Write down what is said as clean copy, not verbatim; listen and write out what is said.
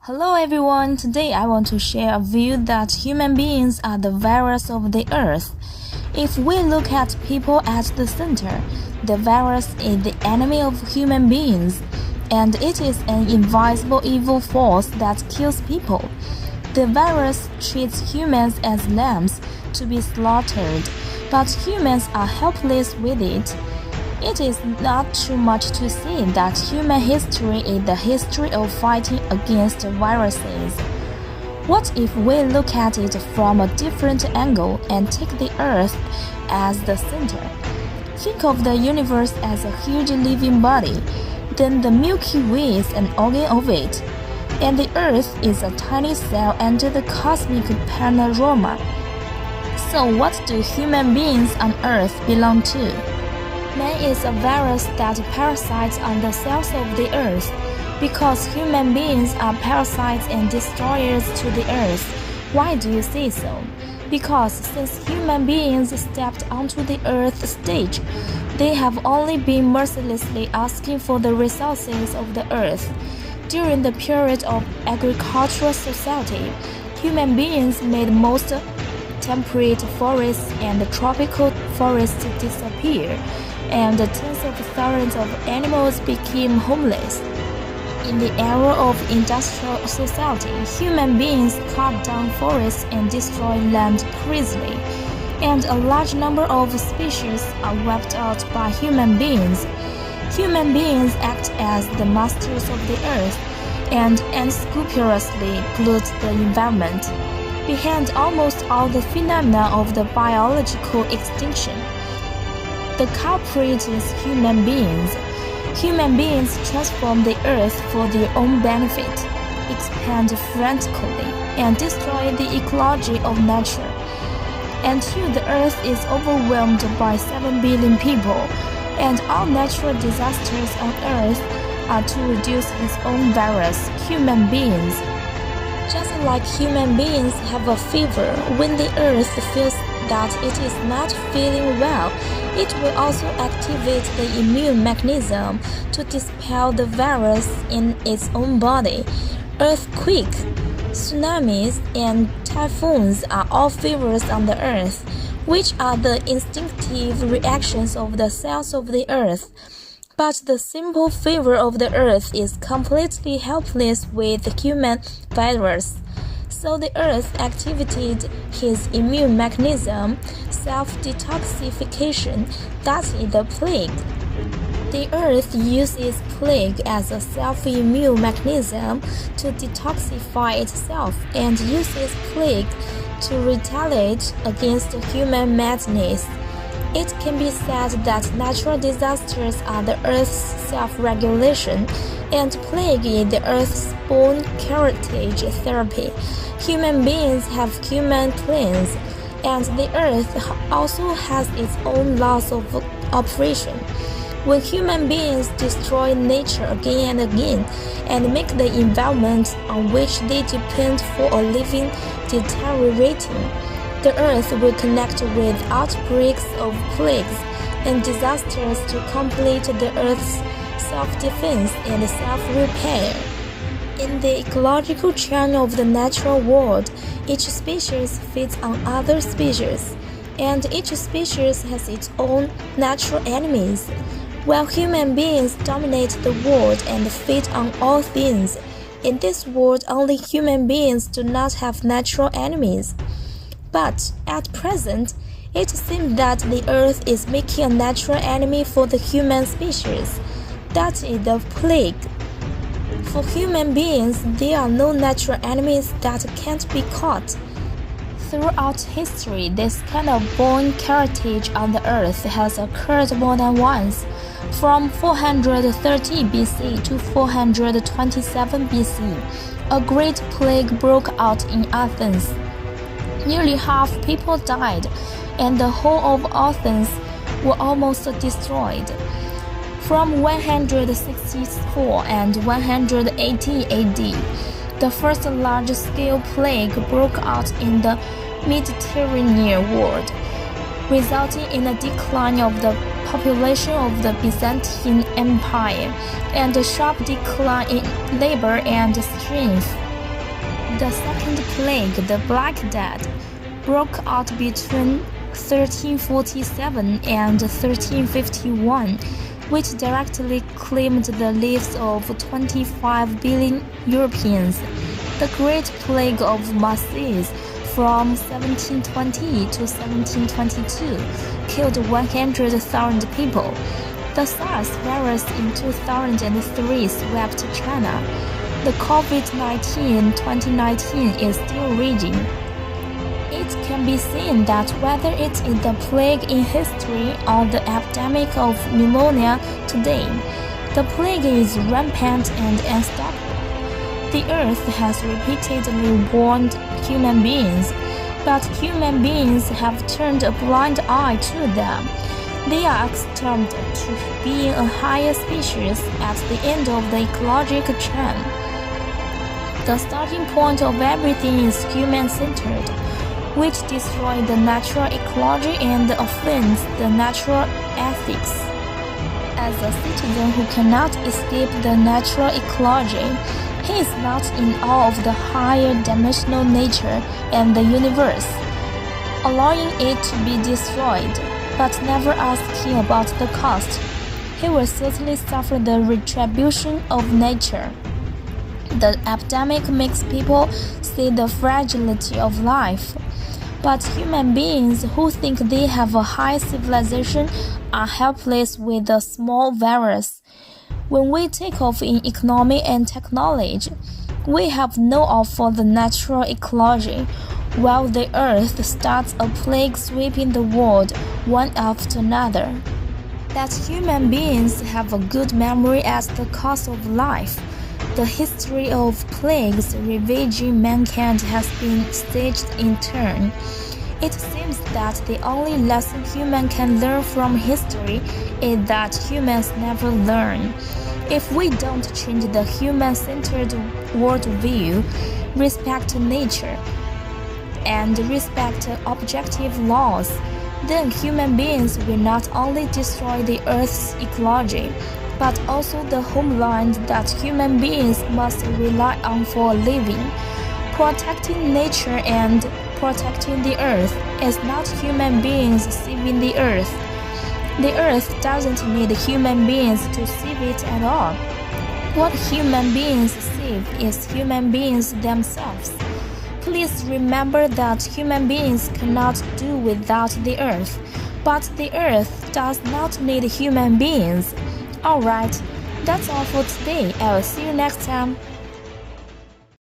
Hello everyone, today I want to share a view that human beings are the virus of the earth. If we look at people at the center, the virus is the enemy of human beings, and it is an invisible evil force that kills people. The virus treats humans as lambs to be slaughtered, but humans are helpless with it. It is not too much to say that human history is the history of fighting against viruses. What if we look at it from a different angle and take the Earth as the center? Think of the universe as a huge living body, then the Milky Way is an organ of it, and the Earth is a tiny cell under the cosmic panorama. So what do human beings on Earth belong to? Man is a virus that parasites on the cells of the earth. Because human beings are parasites and destroyers to the earth. Why do you say so? Because since human beings stepped onto the earth stage, they have only been mercilessly asking for the resources of the earth. During the period of agricultural society, human beings made most temperate forests and tropical forests disappear, and tens of thousands of animals became homeless. In the era of industrial society, human beings cut down forests and destroy land crazily, and a large number of species are wiped out by human beings. Human beings act as the masters of the earth and unscrupulously pollute the environment, behind almost all the phenomena of the biological extinction. The culprit is human beings. Human beings transform the earth for their own benefit, expand frantically, and destroy the ecology of nature. Until the earth is overwhelmed by 7 billion people, and all natural disasters on earth are to reduce his own virus, human beings. Just like human beings have a fever, when the earth feels that it is not feeling well, it will also activate the immune mechanism to dispel the virus in its own body. Earthquakes, tsunamis, and typhoons are all fevers on the earth, which are the instinctive reactions of the cells of the earth. But the simple fever of the earth is completely helpless with the human virus. So the earth activated his immune mechanism, self-detoxification, that is the plague. The earth uses plague as a self-immune mechanism to detoxify itself and uses plague to retaliate against human madness. It can be said that natural disasters are the Earth's self-regulation, and plague is the Earth's born carriage therapy. Human beings have human planes, and the Earth also has its own laws of operation. When human beings destroy nature again and again and make the environment on which they depend for a living deteriorating, the earth will connect with outbreaks of plagues and disasters to complete the earth's self-defense and self-repair. In the ecological chain of the natural world, each species feeds on other species, and each species has its own natural enemies. While human beings dominate the world and feed on all things, in this world only human beings do not have natural enemies. But at present, it seems that the earth is making a natural enemy for the human species. That is the plague. For human beings, there are no natural enemies that can't be caught. Throughout history, this kind of born carriage on the earth has occurred more than once. From 430 BC to 427 BC, a great plague broke out in Athens. Nearly half people died, and the whole of Athens were almost destroyed. From 164 and 180 AD, the first large-scale plague broke out in the Mediterranean world, resulting in a decline of the population of the Byzantine Empire and a sharp decline in labor and strength. The second plague, the Black Death, broke out between 1347 and 1351, which directly claimed the lives of 25 billion Europeans. The Great Plague of Marseilles from 1720 to 1722 killed 100,000 people. The SARS virus in 2003 swept China. The COVID-19 2019 is still raging. It can be seen that whether it is the plague in history or the epidemic of pneumonia today, the plague is rampant and unstoppable. The earth has repeatedly warned human beings, but human beings have turned a blind eye to them. They are accustomed to being a higher species at the end of the ecological chain. The starting point of everything is human-centered, which destroys the natural ecology and offends the natural ethics. As a citizen who cannot escape the natural ecology, he is not in awe of the higher dimensional nature and the universe, allowing it to be destroyed, but never asking about the cost. He will certainly suffer the retribution of nature. The epidemic makes people see the fragility of life, but human beings who think they have a high civilization are helpless with a small virus. When we take off in economy and technology, we have no awe for the natural ecology, while the earth starts a plague sweeping the world one after another. That human beings have a good memory at the cost of life. The history of plagues ravaging mankind has been staged in turn. It seems that the only lesson humans can learn from history is that humans never learn. If we don't change the human-centered worldview, respect nature, and respect objective laws, then human beings will not only destroy the Earth's ecology, but also the homeland that human beings must rely on for a living. Protecting nature and protecting the Earth is not human beings saving the Earth. The Earth doesn't need human beings to save it at all. What human beings save is human beings themselves. Please remember that human beings cannot do without the Earth, but the Earth does not need human beings. Alright, that's all for today. I will see you next time.